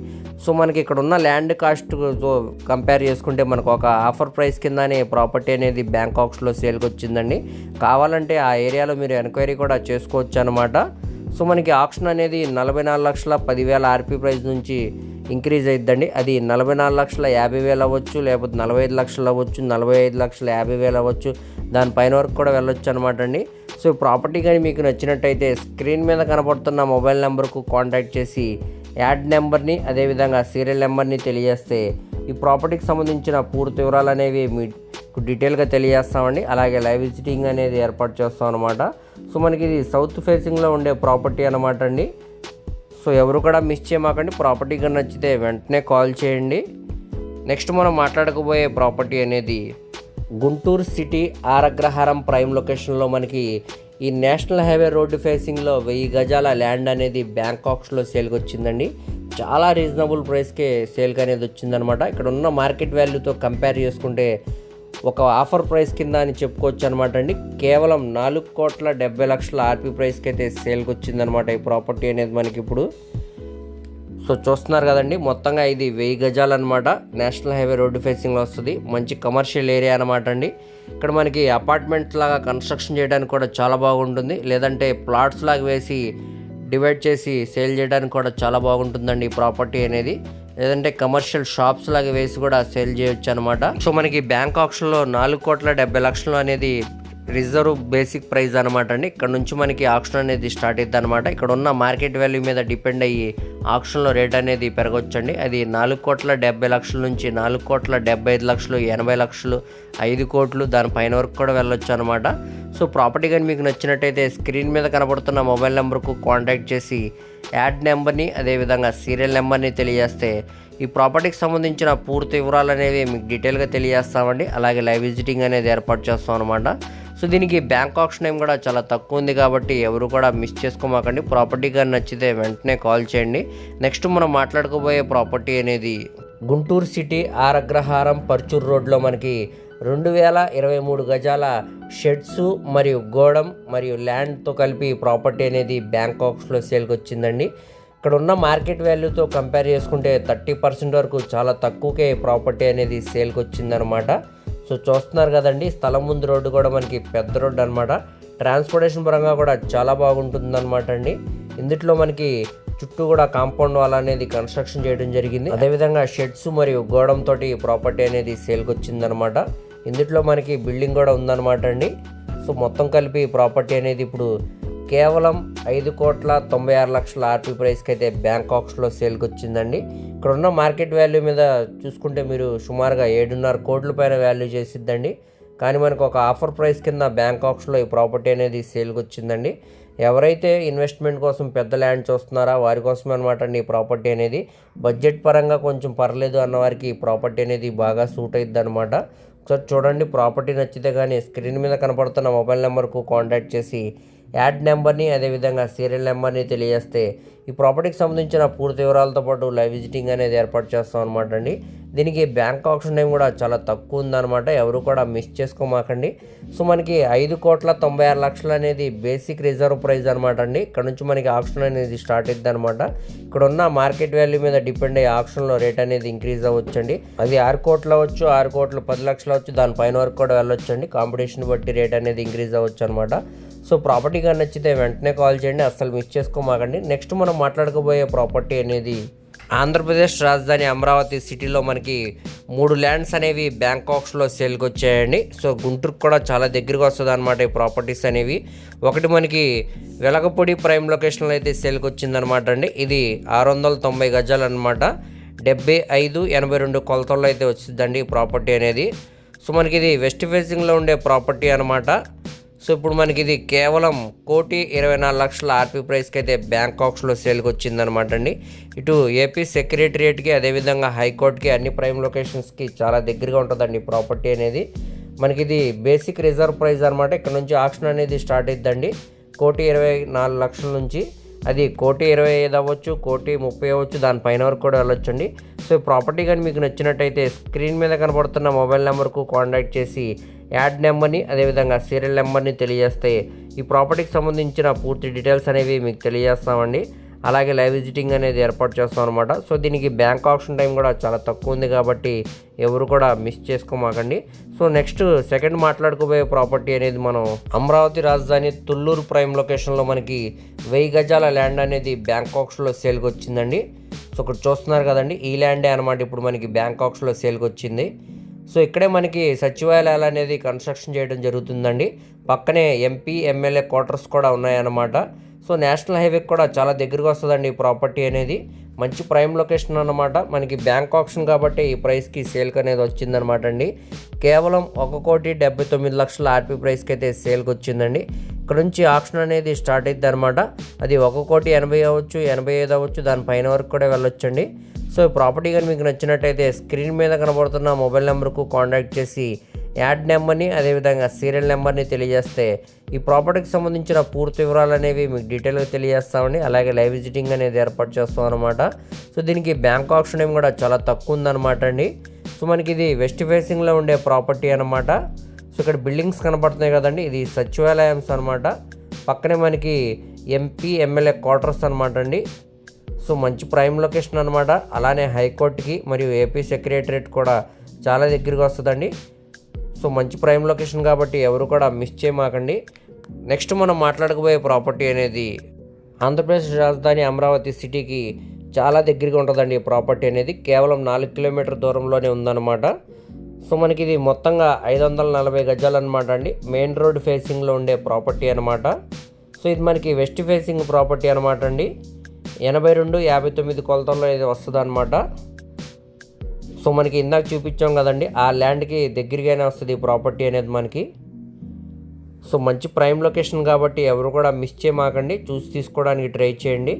సో మనకి ఇక్కడ ఉన్న ల్యాండ్ కాస్ట్తో కంపేర్ చేసుకుంటే మనకు ఒక ఆఫర్ ప్రైస్ కిందనే ప్రాపర్టీ అనేది బ్యాంక్ ఆప్షన్లో సేల్కి వచ్చిందండి. కావాలంటే ఆ ఏరియాలో మీరు ఎంక్వైరీ కూడా చేసుకోవచ్చు అనమాట. సో మనకి ఆప్షన్ అనేది 44,10,000 ఆర్పీ ప్రైస్ నుంచి ఇంక్రీజ్ అయిద్దండి. అది 44,50,000 అవ్వచ్చు, లేకపోతే 45 లక్షలు అవ్వచ్చు, 45,50,000 అవ్వచ్చు, దానిపైన వరకు కూడా వెళ్ళొచ్చు అనమాట అండి. సో ప్రాపర్టీ కానీ మీకు నచ్చినట్టయితే స్క్రీన్ మీద కనపడుతున్న మొబైల్ నెంబర్కు కాంటాక్ట్ చేసి యాడ్ నెంబర్ని అదేవిధంగా సీరియల్ నెంబర్ని తెలియజేస్తే ఈ ప్రాపర్టీకి సంబంధించిన పూర్తి వివరాలు అనేవి మీకు డీటెయిల్గా తెలియజేస్తామండి. అలాగే లైవ్ విజిటింగ్ అనేది ఏర్పాటు చేస్తాం అనమాట. సో మనకి ఇది సౌత్ ఫేసింగ్లో ఉండే ప్రాపర్టీ అనమాట అండి. సో ఎవరు కూడా మిస్ చేయమాకండి. ప్రాపర్టీ కానీ నచ్చితే వెంటనే కాల్ చేయండి. నెక్స్ట్ మనం మాట్లాడకపోయే ప్రాపర్టీ అనేది గుంటూరు సిటీ ఆరగ్రహారం ప్రైమ్ లొకేషన్లో మనకి ఈ నేషనల్ హైవే రోడ్డు ఫేసింగ్లో 1000 గజాల ల్యాండ్ అనేది బ్యాంక్ ఆప్షన్లో సేల్కి వచ్చిందండి. చాలా రీజనబుల్ ప్రైస్కే సేల్కి అనేది వచ్చిందనమాట. ఇక్కడ ఉన్న మార్కెట్ వాల్యూతో కంపేర్ చేసుకుంటే ఒక ఆఫర్ ప్రైస్ కింద అని చెప్పుకోవచ్చు అనమాట అండి. కేవలం 4,70,00,000 ఆర్పీ ప్రైస్కి అయితే సేల్కి వచ్చిందనమాట ఈ ప్రాపర్టీ అనేది మనకి ఇప్పుడు. సో చూస్తున్నారు కదండి, మొత్తంగా ఇది 1000 గజాలు అనమాట. నేషనల్ హైవే రోడ్డు ఫేసింగ్లో వస్తుంది. మంచి కమర్షియల్ ఏరియా అనమాట అండి. ఇక్కడ మనకి అపార్ట్మెంట్ లాగా కన్స్ట్రక్షన్ చేయడానికి కూడా చాలా బాగుంటుంది, లేదంటే ప్లాట్స్ లాగా వేసి డివైడ్ చేసి సేల్ చేయడానికి కూడా చాలా బాగుంటుందండి ఈ ప్రాపర్టీ అనేది. లేదంటే కమర్షియల్ షాప్స్ లాగా వేసి కూడా సేల్ చేయొచ్చు అనమాట. సో మనకి బ్యాంక్ ఆప్షన్లో 4,70,00,000 అనేది రిజర్వ్ బేసిక్ ప్రైస్ అనమాట అండి. ఇక్కడ నుంచి మనకి ఆప్షన్ అనేది స్టార్ట్ అవుతుంది అనమాట. ఇక్కడ ఉన్న మార్కెట్ వాల్యూ మీద డిపెండ్ అయ్యి ఆప్షన్లో రేట్ అనేది పెరగొచ్చండి. అది 4,70,00,000 నుంచి 4,75,00,000, 80,00,000, 5 కోట్లు దానిపైన వరకు కూడా వెళ్ళొచ్చు అనమాట. సో ప్రాపర్టీ కానీ మీకు నచ్చినట్టయితే స్క్రీన్ మీద కనబడుతున్న మొబైల్ నెంబర్కు కాంటాక్ట్ చేసి యాడ్ నెంబర్ని అదేవిధంగా సీరియల్ నెంబర్ని తెలియజేస్తే ఈ ప్రాపర్టీకి సంబంధించిన పూర్తి వివరాలు అనేవి మీకు డీటెయిల్గా తెలియజేస్తామండి. అలాగే లైవ్ విజిటింగ్ అనేది ఏర్పాటు చేస్తాం అనమాట. సో దీనికి బ్యాంక్ ఆప్షన్ టైం కూడా చాలా తక్కువ ఉంది కాబట్టి ఎవరు కూడా మిస్ చేసుకోమాకండి. ప్రాపర్టీ కానీ నచ్చితే వెంటనే కాల్ చేయండి. నెక్స్ట్ మనం మాట్లాడుకోబోయే ప్రాపర్టీ అనేది గుంటూరు సిటీ ఆరగ్రహారం పర్చూర్ రోడ్లో మనకి 2,023 గజాల షెడ్స్ మరియు గోడం మరియు ల్యాండ్తో కలిపి ప్రాపర్టీ అనేది బ్యాంక్ ఆప్షన్లో సేల్కి వచ్చిందండి. ఇక్కడ ఉన్న మార్కెట్ వాల్యూతో కంపేర్ చేసుకుంటే 30% వరకు చాలా తక్కువకే ప్రాపర్టీ అనేది సేల్కి వచ్చిందనమాట. సో చూస్తున్నారు కదండి, స్థలం ముందు రోడ్డు కూడా మనకి పెద్ద రోడ్డు అనమాట. ట్రాన్స్పోర్టేషన్ పరంగా కూడా చాలా బాగుంటుంది అనమాట అండి. ఇందులో మనకి చుట్టూ కూడా కాంపౌండ్ వాల్ అనేది కన్స్ట్రక్షన్ చేయడం జరిగింది. అదేవిధంగా షెడ్స్ మరియు గోడం తోటి ప్రాపర్టీ అనేది సేల్కి వచ్చిందనమాట. ఇందులో మనకి బిల్డింగ్ కూడా ఉందన్నమాట అండి. సో మొత్తం కలిపి ప్రాపర్టీ అనేది ఇప్పుడు కేవలం 5,96,00,000 ఆర్పీ ప్రైస్కి అయితే బ్యాంక్ ఆప్షన్లో సేల్కి వచ్చిందండి. ఇక్కడ ఉన్న మార్కెట్ వాల్యూ మీద చూసుకుంటే మీరు సుమారుగా 7.5 కోట్ల పైన వాల్యూ చేసిద్దండి. కానీ మనకు ఒక ఆఫర్ ప్రైస్ కింద బ్యాంక్ ఆప్షన్లో ఈ ప్రాపర్టీ అనేది సేల్కి వచ్చిందండి. ఎవరైతే ఇన్వెస్ట్మెంట్ కోసం పెద్ద ల్యాండ్ చూస్తున్నారా వారి కోసమే అనమాట అండి ఈ ప్రాపర్టీ అనేది. బడ్జెట్ పరంగా కొంచెం పర్లేదు అన్న వారికి ఈ ప్రాపర్టీ అనేది బాగా సూట్ అవుతుంది అనమాట. ఒకసారి చూడండి, ప్రాపర్టీ నచ్చితే కానీ స్క్రీన్ మీద కనపడుతున్న మొబైల్ నెంబర్కు కాంటాక్ట్ చేసి యాడ్ నెంబర్ని అదేవిధంగా సీరియల్ నెంబర్ని తెలియజేస్తే ఈ ప్రాపర్టీకి సంబంధించిన పూర్తి వివరాలతో పాటు లైవ్ విజిటింగ్ అనేది ఏర్పాటు చేస్తాం అనమాట అండి. దీనికి బ్యాంక్ ఆప్షన్ టైం కూడా చాలా తక్కువ ఉందన్నమాట. ఎవరు కూడా మిస్ చేసుకోమాకండి. సో మనకి 5,96,00,000 అనేది బేసిక్ రిజర్వ్ ప్రైస్ అనమాట అండి. ఇక్కడ నుంచి మనకి ఆప్షన్ అనేది స్టార్ట్ అవుతుంది అనమాట. ఇక్కడ ఉన్న మార్కెట్ వాల్యూ మీద డిపెండ్ అయ్యే ఆప్షన్లో రేట్ అనేది ఇంక్రీజ్ అవ్వచ్చండి. అది 6 కోట్లు అవ్వచ్చు, 6 కోట్లు 10 లక్షలు అవ్వచ్చు, దానిపైన వరకు కూడా వెళ్ళొచ్చండి. కాంపిటీషన్ బట్టి రేట్ అనేది ఇంక్రీజ్ అవ్వచ్చు అనమాట. సో ప్రాపర్టీ కానీ నచ్చితే వెంటనే కాల్ చేయండి, అస్సలు మిస్ చేసుకోమాకండి. నెక్స్ట్ మనం మాట్లాడుకోబోయే ప్రాపర్టీ అనేది ఆంధ్రప్రదేశ్ రాజధాని అమరావతి సిటీలో మనకి 3 ల్యాండ్స్ అనేవి బ్యాంక్ ఆప్షన్లో సేల్కి వచ్చాయండి. సో గుంటూరుకు కూడా చాలా దగ్గరగా వస్తుంది అనమాట ఈ ప్రాపర్టీస్ అనేవి. ఒకటి మనకి వెలగపూడి ప్రైమ్ లొకేషన్లో అయితే సేల్కి వచ్చిందనమాట అండి. ఇది 690 గజాలు అనమాట. 75-82 కొలతల్లో అయితే వచ్చిందండి ఈ ప్రాపర్టీ అనేది. సో మనకి ఇది వెస్ట్ ఫేసింగ్లో ఉండే ప్రాపర్టీ అనమాట. సో ఇప్పుడు మనకి ఇది కేవలం 1,24,00,000 ఆర్పీ ప్రైస్కి అయితే బ్యాంక్ ఆప్షన్లో సేల్కి వచ్చిందనమాట అండి. ఇటు ఏపీ సెక్రటరియేట్కి అదేవిధంగా హైకోర్టుకి అన్ని ప్రైమ్ లొకేషన్స్కి చాలా దగ్గరగా ఉంటుందండి ఈ ప్రాపర్టీ అనేది. మనకి ఇది బేసిక్ రిజర్వ్ ప్రైస్ అనమాట. ఇక్కడ నుంచి ఆప్షన్ అనేది స్టార్ట్ అవుతుందండి 1,24,00,000 నుంచి. అది 1,25,000 అవ్వచ్చు, 1,30,000 అవ్వచ్చు, దానిపైన వరకు కూడా వెళ్ళొచ్చండి. సో ఈ ప్రాపర్టీ కానీ మీకు నచ్చినట్టయితే స్క్రీన్ మీద కనబడుతున్న మొబైల్ నెంబర్కు కాంటాక్ట్ చేసి యాడ్ నెంబర్ని అదేవిధంగా సీరియల్ నెంబర్ని తెలియజేస్తే ఈ ప్రాపర్టీకి సంబంధించిన పూర్తి డీటెయిల్స్ అనేవి మీకు తెలియజేస్తామండి. అలాగే లైవ్ విజిటింగ్ అనేది ఏర్పాటు చేస్తాం అనమాట. సో దీనికి బ్యాంక్ ఆప్షన్ టైం కూడా చాలా తక్కువ ఉంది కాబట్టి ఎవరు కూడా మిస్ చేసుకోమాకండి. సో నెక్స్ట్ సెకండ్ మాట్లాడుకోబోయే ప్రాపర్టీ అనేది మనం అమరావతి రాజధాని తుళ్ళూరు ప్రైమ్ లొకేషన్లో మనకి 1000 గజాల ల్యాండ్ అనేది బ్యాంక్ ఆప్షన్లో సేల్కి వచ్చిందండి. సో ఇక్కడ చూస్తున్నారు కదండి, ఈ ల్యాండే అనమాట ఇప్పుడు మనకి బ్యాంక్ ఆప్షన్లో సేల్కి వచ్చింది. సో ఇక్కడే మనకి సచివాలయాలు అనేది కన్స్ట్రక్షన్ చేయడం జరుగుతుందండి. పక్కనే ఎంపీ ఎమ్మెల్యే క్వార్టర్స్ కూడా ఉన్నాయన్నమాట. సో నేషనల్ హైవేకి కూడా చాలా దగ్గరగా వస్తుందండి ఈ ప్రాపర్టీ అనేది. మంచి ప్రైమ్ లొకేషన్ అన్నమాట. మనకి బ్యాంక్ ఆప్షన్ కాబట్టి ఈ ప్రైస్కి సేల్కి అనేది వచ్చిందనమాట అండి. కేవలం 1,79,00,000 ఆర్పీ ప్రైస్కి అయితే సేల్కి వచ్చిందండి. ఇక్కడ నుంచి ఆప్షన్ అనేది స్టార్ట్ అవుతుంది అనమాట. అది 1,80,000 అవ్వచ్చు, 85,000 అవ్వచ్చు, దానిపైన వరకు కూడా వెళ్ళొచ్చండి. సో ఈ ప్రాపర్టీ కానీ మీకు నచ్చినట్టయితే స్క్రీన్ మీద కనబడుతున్న మొబైల్ నెంబర్కు కాంటాక్ట్ చేసి యాడ్ నెంబర్ని అదేవిధంగా సీరియల్ నెంబర్ని తెలియజేస్తే ఈ ప్రాపర్టీకి సంబంధించిన పూర్తి వివరాలు అనేవి మీకు డీటెయిల్గా తెలియజేస్తామండి. అలాగే లైవ్ విజిటింగ్ అనేది ఏర్పాటు చేస్తాం అనమాట. సో దీనికి బ్యాంక్ ఆప్షన్ ఏం కూడా చాలా తక్కువ ఉందన్నమాట అండి. సో మనకి ఇది వెస్ట్ ఫేసింగ్లో ఉండే ప్రాపర్టీ అనమాట. సో ఇక్కడ బిల్డింగ్స్ కనబడుతున్నాయి కదండి, ఇది సచివాలయంస్ అనమాట. పక్కనే మనకి ఎంపీ ఎమ్మెల్యే క్వార్టర్స్ అనమాట అండి. సో మంచి ప్రైమ్ లొకేషన్ అనమాట. అలానే హైకోర్టుకి మరియు ఏపీ సెక్రటరియట్ కూడా చాలా దగ్గరగా వస్తుందండి. సో మంచి ప్రైమ్ లొకేషన్ కాబట్టి ఎవరు కూడా మిస్ చేయమాకండి. నెక్స్ట్ మనం మాట్లాడకపోయే ప్రాపర్టీ అనేది ఆంధ్రప్రదేశ్ రాజధాని అమరావతి సిటీకి చాలా దగ్గరగా ఉంటుందండి ఈ ప్రాపర్టీ అనేది. కేవలం 4 కిలోమీటర్ దూరంలోనే ఉందన్నమాట. సో మనకి ఇది మొత్తంగా 540 గజాలు అనమాట అండి. మెయిన్ రోడ్ ఫేసింగ్లో ఉండే ప్రాపర్టీ అనమాట. సో ఇది మనకి వెస్ట్ ఫేసింగ్ ప్రాపర్టీ అనమాట అండి. 82-59 కొలతల్లో ఇది వస్తుంది అనమాట. సో మనకి ఇందాక చూపించాం కదండి, ఆ ల్యాండ్కి దగ్గరగానే వస్తుంది ఈ ప్రాపర్టీ అనేది మనకి. సో మంచి ప్రైమ్ లొకేషన్ కాబట్టి ఎవరు కూడా మిస్ చేయమాకండి, చూసి తీసుకోవడానికి ట్రై చేయండి.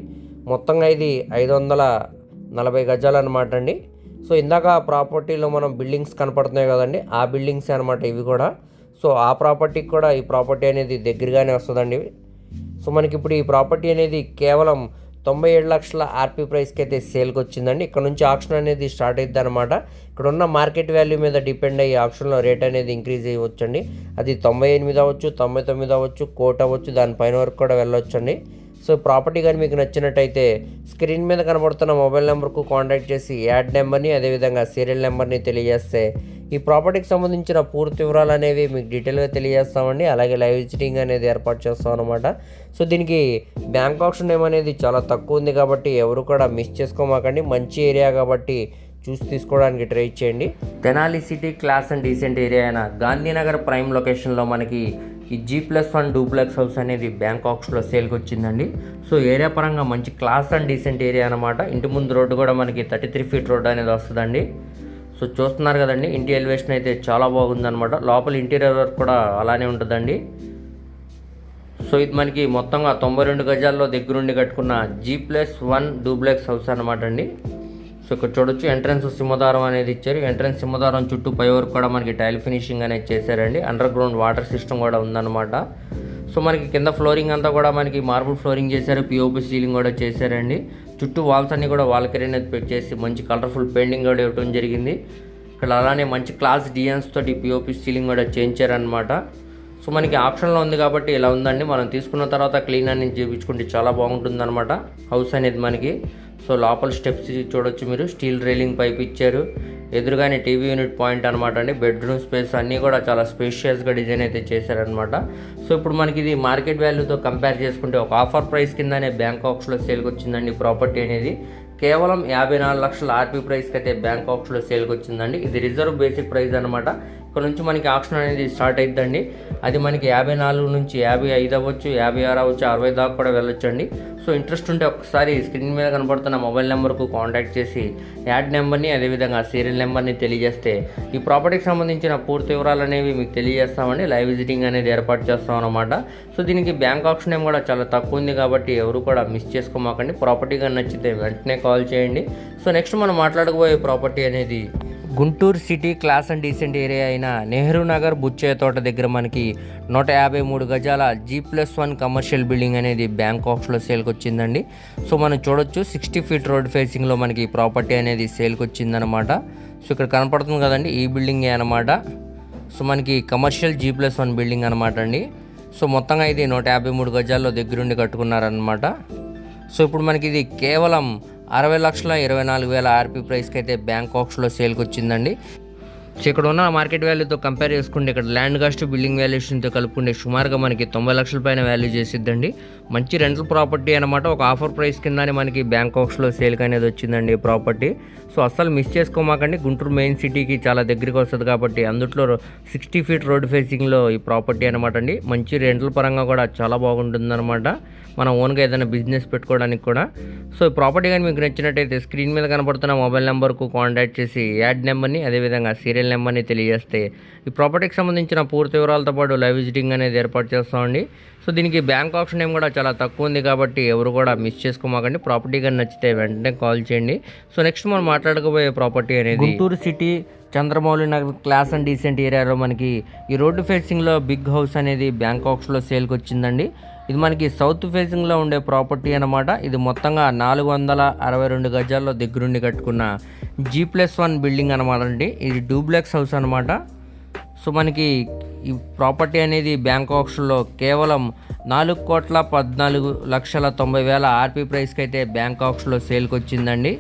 మొత్తంగా ఇది 540 గజాలు అనమాట అండి. సో ఇందాక ఆ ప్రాపర్టీలో మనం బిల్డింగ్స్ కనపడుతున్నాయి కదండి, ఆ బిల్డింగ్స్ అనమాట ఇవి కూడా. సో ఆ ప్రాపర్టీకి కూడా ఈ ప్రాపర్టీ అనేది దగ్గరగానే వస్తుందండి. సో మనకి ఇప్పుడు ఈ ప్రాపర్టీ అనేది కేవలం 97 లక్షల ఆర్పీ ప్రైస్కి అయితే సేల్కి వచ్చిందండి. ఇక్కడ నుంచి ఆక్షన్ అనేది స్టార్ట్ అవుతుంది అనమాట. ఇక్కడ ఉన్న మార్కెట్ వాల్యూ మీద డిపెండ్ అయ్యి ఆక్షన్లో రేట్ అనేది ఇంక్రీజ్ అయ్యవచ్చండి. అది 98 అవ్వచ్చు, 99 అవ్వచ్చు, కోట్ అవ్వచ్చు, దానిపైన వరకు కూడా వెళ్ళొచ్చండి. సో ప్రాపర్టీ కానీ మీకు నచ్చినట్టయితే స్క్రీన్ మీద కనబడుతున్న మొబైల్ నెంబర్కు కాంటాక్ట్ చేసి యాడ్ నెంబర్ని అదేవిధంగా సీరియల్ నెంబర్ని తెలియజేస్తే ఈ ప్రాపర్టీకి సంబంధించిన పూర్తి వివరాలు అనేవి మీకు డీటెయిల్గా తెలియజేస్తామండి. అలాగే లైవ్ విజిటింగ్ అనేది ఏర్పాటు చేస్తాం అనమాట. సో దీనికి బ్యాంక్ ఆప్షన్ ఏమనేది చాలా తక్కువ ఉంది కాబట్టి ఎవరు కూడా మిస్ చేసుకోమాకండి. మంచి ఏరియా కాబట్టి చూసి తీసుకోవడానికి ట్రై చేయండి. Tenali city class and decent area అయిన గాంధీనగర్ ప్రైమ్ లొకేషన్లో మనకి ఈ G+1 డూప్లెక్స్ హౌస్ అనేది బ్యాంక్ ఆప్షన్లో సేల్కి వచ్చిందండి. సో ఏరియా పరంగా మంచి క్లాస్ అండ్ డీసెంట్ ఏరియా అనమాట. ఇంటి ముందు రోడ్డు కూడా మనకి 33 ఫీట్ రోడ్డు అనేది వస్తుందండి. సో చూస్తున్నారు కదండి, ఇంటి ఎలివేషన్ అయితే చాలా బాగుందన్నమాట. లోపల ఇంటీరియర్ వర్క్ కూడా అలానే ఉంటుందండి. సో ఇది మనకి మొత్తంగా 92 గజాల్లో దగ్గరుండి కట్టుకున్న G+1 డూప్లెక్స్ హౌస్ అనమాట అండి. సో ఇక్కడ చూడొచ్చు, ఎంట్రన్స్ సింహదారం అనేది ఇచ్చారు. ఎంట్రన్స్ సింహదారం చుట్టూ పై వరకు కూడా మనకి టైల్ ఫినిషింగ్ అనేది చేశారండి. అండర్ గ్రౌండ్ వాటర్ సిస్టమ్ కూడా ఉందన్నమాట. సో మనకి కింద ఫ్లోరింగ్ అంతా కూడా మనకి మార్బుల్ ఫ్లోరింగ్ చేశారు, పిఓపి సీలింగ్ కూడా చేశారండి. చుట్టూ వాల్స్ అన్ని కూడా వాల్కరీ అనేది పెట్టేసి మంచి కలర్ఫుల్ పెయింటింగ్ కూడా ఇవ్వడం జరిగింది. ఇక్కడ అలానే మంచి క్లాస్ డిజైన్స్ తోటి పిఓపి సీలింగ్ కూడా చేయించారనమాట. సో మనకి ఆప్షన్లో ఉంది కాబట్టి ఇలా ఉందండి. మనం తీసుకున్న తర్వాత క్లీన్ అనేది చేయించుకుంటే చాలా బాగుంటుంది అనమాట హౌస్ అనేది మనకి. సో లోపల స్టెప్స్ చూడొచ్చు మీరు, స్టీల్ రైలింగ్ పైప్ ఇచ్చారు. ఎదురుగానే టీవీ యూనిట్ పాయింట్ అనమాట అండి. బెడ్రూమ్ స్పేస్ అన్నీ కూడా చాలా స్పేషియస్గా డిజైన్ అయితే చేశారనమాట. సో ఇప్పుడు మనకి ఇది మార్కెట్ వాల్యూతో కంపేర్ చేసుకుంటే ఒక ఆఫర్ ప్రైస్ కిందనే బ్యాంక్ ఆప్షన్లో సేల్కి వచ్చిందండి ప్రాపర్టీ అనేది. కేవలం 54 లక్షల ఆర్పీ ప్రైస్కి అయితే బ్యాంక్ ఆప్షన్లో సేల్కి వచ్చిందండి. ఇది రిజర్వ్ బేసిక్ ప్రైస్ అనమాట. ఇక్కడ నుంచి మనకి ఆప్షన్ అనేది స్టార్ట్ అవుతుందండి. అది మనకి 54 నుంచి 55 అవ్వచ్చు, 56 అవ్వచ్చు, 60 దాకా కూడా వెళ్ళొచ్చండి. సో ఇంట్రెస్ట్ ఉంటే ఒకసారి స్క్రీన్ మీద కనపడుతున్న మొబైల్ నెంబర్కు కాంటాక్ట్ చేసి యాడ్ నెంబర్ని అదేవిధంగా సీరియల్ నెంబర్ని తెలియజేస్తే ఈ ప్రాపర్టీకి సంబంధించిన పూర్తి వివరాలు అనేవి మీకు తెలియజేస్తామండి. లైవ్ విజిటింగ్ అనేది ఏర్పాటు చేస్తాం అనమాట. సో దీనికి బ్యాంక్ ఆప్షన్ ఏం కూడా చాలా తక్కువ ఉంది కాబట్టి ఎవరు కూడా మిస్ చేసుకోమాకండి. ప్రాపర్టీ కానీ నచ్చితే వెంటనే కాల్ చేయండి. సో నెక్స్ట్ మనం మాట్లాడకపోయే ప్రాపర్టీ అనేది Guntur city class and decent area అయిన నెహ్రూ నగర్ బుచ్చయ్య తోట దగ్గర మనకి 153 గజాల G+1 కమర్షియల్ బిల్డింగ్ అనేది బ్యాంక్ ఆప్షన్లో సేల్కి వచ్చిందండి. సో మనం చూడొచ్చు 60 ఫీట్ రోడ్ ఫేసింగ్లో మనకి ప్రాపర్టీ అనేది సేల్కి వచ్చిందనమాట. సో ఇక్కడ కనపడుతుంది కదండి, ఈ బిల్డింగే అనమాట. సో మనకి కమర్షియల్ G+1 బిల్డింగ్ అనమాట అండి. సో మొత్తంగా ఇది 153 గజాల్లో దగ్గరుండి కట్టుకున్నారనమాట. సో ఇప్పుడు మనకి ఇది కేవలం 60,24,000 ఆర్పీ ప్రైస్కి అయితే బ్యాంక్ ఆప్షన్లో సేల్కి వచ్చిందండి. సో ఇక్కడ ఉన్న మార్కెట్ వాల్యూతో కంపేర్ చేసుకుంటే ఇక్కడ ల్యాండ్ కాస్ట్ బిల్డింగ్ వాల్యుయేషన్తో కలుపుకుంటే సుమారుగా మనకి 90 లక్షల పైన వాల్యూ చేసిద్దండి. మంచి రెంటల్ ప్రాపర్టీ అనమాట. ఒక ఆఫర్ ప్రైస్ కిందనే మనకి బ్యాంక్ ఆప్షన్లో సేల్కి అనేది వచ్చిందండి ఈ ప్రాపర్టీ. సో అస్సలు మిస్ చేసుకోమాకండి. గుంటూరు మెయిన్ సిటీకి చాలా దగ్గరికి వస్తుంది కాబట్టి అందుట్లో 60 ఫీట్ రోడ్ ఫేసింగ్లో ఈ ప్రాపర్టీ అనమాట అండి. మంచి రెంటల్ పరంగా కూడా చాలా బాగుంటుంది అనమాట. మనం ఓన్గా ఏదైనా బిజినెస్ పెట్టుకోవడానికి కూడా. సో ఈ ప్రాపర్టీ కానీ మీకు నచ్చినట్టయితే స్క్రీన్ మీద కనపడుతున్న మొబైల్ నెంబర్కు కాంటాక్ట్ చేసి యాడ్ నెంబర్ని అదేవిధంగా సీరియల్ నెంబర్ని తెలియజేస్తే ఈ ప్రాపర్టీకి సంబంధించిన పూర్తి వివరాలతో పాటు లైవ్ విజిటింగ్ అనేది ఏర్పాటు చేస్తామండి. సో దీనికి బ్యాంక్ ఆప్షన్ ఏం కూడా చాలా తక్కువ ఉంది కాబట్టి ఎవరు కూడా మిస్ చేసుకోమాకండి. ప్రాపర్టీ కానీ నచ్చితే వెంటనే కాల్ చేయండి. సో నెక్స్ట్ మనం మాట్లాడకపోయే ప్రాపర్టీ అనేది Guntur city Chandramouli Nagar class and decent ఏరియాలో మనకి ఈ రోడ్డు ఫేసింగ్లో బిగ్ హౌస్ అనేది బ్యాంక్ ఆప్షన్లో సేల్కి వచ్చిందండి. ఇది మనకి సౌత్ ఫేసింగ్లో ఉండే ప్రాపర్టీ అనమాట. ఇది మొత్తంగా 462 గజాల్లో దగ్గరుండి కట్టుకున్న G+1 బిల్డింగ్ అనమాట అండి. ఇది డూప్లెక్స్ హౌస్ అనమాట. సో మనకి ఈ ప్రాపర్టీ అనేది బ్యాంక్ ఆప్షన్లో కేవలం 4,14,90,000 ఆర్పీ ప్రైస్కి అయితే బ్యాంక్ ఆప్షన్లో సేల్కి వచ్చిందండి.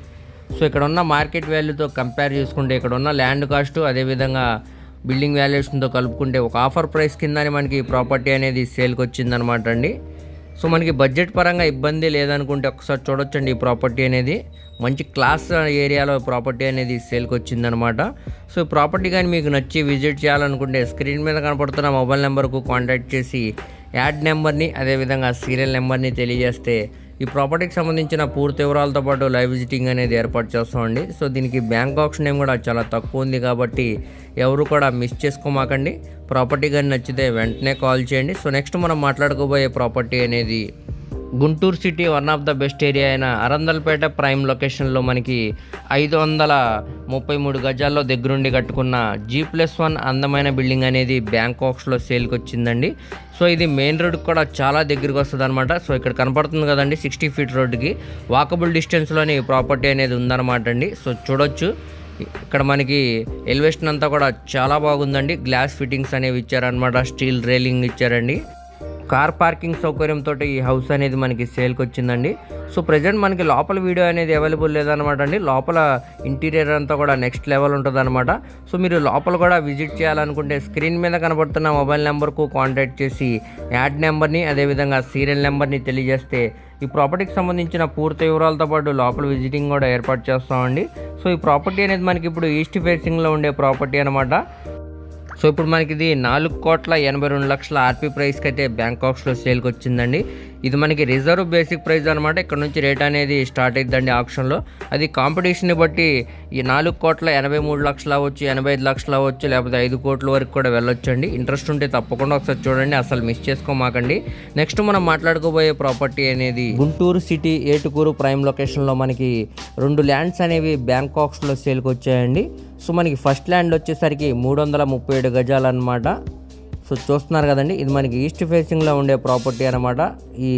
సో ఇక్కడ ఉన్న మార్కెట్ వాల్యూతో కంపేర్ చేసుకుంటే ఇక్కడ ఉన్న ల్యాండ్ కాస్ట్ అదేవిధంగా బిల్డింగ్ వాల్యుయేషన్తో కలుపుకుంటే ఒక ఆఫర్ ప్రైస్ కిందనే మనకి ప్రాపర్టీ అనేది సేల్కి వచ్చిందనమాట అండి. సో మనకి బడ్జెట్ పరంగా ఇబ్బంది లేదనుకుంటే ఒకసారి చూడొచ్చండి ఈ ప్రాపర్టీ అనేది. మంచి క్లాస్ ఏరియాలో ప్రాపర్టీ అనేది సేల్కి వచ్చిందనమాట. సో ఈ ప్రాపర్టీ కానీ మీకు నచ్చి విజిట్ చేయాలనుకుంటే స్క్రీన్ మీద కనపడుతున్న మొబైల్ నెంబర్కు కాంటాక్ట్ చేసి యాడ్ నెంబర్ని అదేవిధంగా సీరియల్ నెంబర్ని తెలియజేస్తే ఈ ప్రాపర్టీకి సంబంధించిన పూర్తి వివరాలతో పాటు లైవ్ విజిటింగ్ అనేది ఏర్పాటు చేస్తామండి. సో దీనికి బ్యాంక్ ఆప్షన్ ఏం కూడా చాలా తక్కువ ఉంది కాబట్టి ఎవరు కూడా మిస్ చేసుకోమాకండి. ప్రాపర్టీ కానీ నచ్చితే వెంటనే కాల్ చేయండి. సో నెక్స్ట్ మనం మాట్లాడుకోబోయే ప్రాపర్టీ అనేది Guntur city one of the best area అయిన అరందల్పేట ప్రైమ్ లొకేషన్లో మనకి 533 గజాల్లో దగ్గరుండి కట్టుకున్న G+1 అందమైన బిల్డింగ్ అనేది బ్యాంకాక్స్లో సేల్కి వచ్చిందండి. సో ఇది మెయిన్ రోడ్కి కూడా చాలా దగ్గరికి వస్తుంది అనమాట. సో ఇక్కడ కనపడుతుంది కదండి 60 ఫీట్ రోడ్డుకి వాకబుల్ డిస్టెన్స్లోనే ఈ ప్రాపర్టీ అనేది ఉందన్నమాట అండి. సో చూడొచ్చు ఇక్కడ మనకి ఎలివేషన్ అంతా కూడా చాలా బాగుందండి. గ్లాస్ ఫిట్టింగ్స్ అనేవి ఇచ్చారనమాట, స్టీల్ రైలింగ్ ఇచ్చారండి. కార్ పార్కింగ్ సౌకర్యంతో ఈ హౌస్ అనేది మనకి సేల్కి వచ్చిందండి. సో ప్రజెంట్ మనకి లోపల వీడియో అనేది అవైలబుల్ లేదనమాట అండి. లోపల ఇంటీరియర్ అంతా కూడా నెక్స్ట్ లెవెల్ ఉంటుంది అనమాట. సో మీరు లోపల కూడా విజిట్ చేయాలనుకుంటే స్క్రీన్ మీద కనబడుతున్న మొబైల్ నెంబర్కు కాంటాక్ట్ చేసి యాడ్ నెంబర్ని అదేవిధంగా సీరియల్ నెంబర్ని తెలియజేస్తే ఈ ప్రాపర్టీకి సంబంధించిన పూర్తి వివరాలతో పాటు లోపల విజిటింగ్ కూడా ఏర్పాటు చేస్తామండి. సో ఈ ప్రాపర్టీ అనేది మనకి ఇప్పుడు ఈస్ట్ ఫేసింగ్లో ఉండే ప్రాపర్టీ అనమాట. సో ఇప్పుడు మనకి ఇది 4,82,00,000 ఆర్పీ ప్రైస్కి అయితే బ్యాంకాక్స్లో సేల్కి వచ్చిందండి. ఇది మనకి రిజర్వ్ బేసిక్ ప్రైస్ అనమాట. ఇక్కడ నుంచి రేట్ అనేది స్టార్ట్ అవుతుందండి ఆప్షన్లో. అది కాంపిటీషన్ని బట్టి ఈ 4,83,00,000 అవ్వచ్చు, 85 లక్షలు అవ్వచ్చు, లేకపోతే 5 కోట్ల వరకు కూడా వెళ్ళొచ్చండి. ఇంట్రెస్ట్ ఉంటే తప్పకుండా ఒకసారి చూడండి, అసలు మిస్ చేసుకోమాకండి. నెక్స్ట్ మనం మాట్లాడుకోబోయే ప్రాపర్టీ అనేది గుంటూరు సిటీ ఏటుకూరు ప్రైమ్ లొకేషన్లో మనకి 2 ల్యాండ్స్ అనేవి బ్యాంకాక్స్లో సేల్కి వచ్చాయండి. సో మనకి ఫస్ట్ ల్యాండ్ వచ్చేసరికి 337 గజాలు అనమాట. సో చూస్తున్నారు కదండి, ఇది మనకి ఈస్ట్ ఫేసింగ్లో ఉండే ప్రాపర్టీ అనమాట. ఈ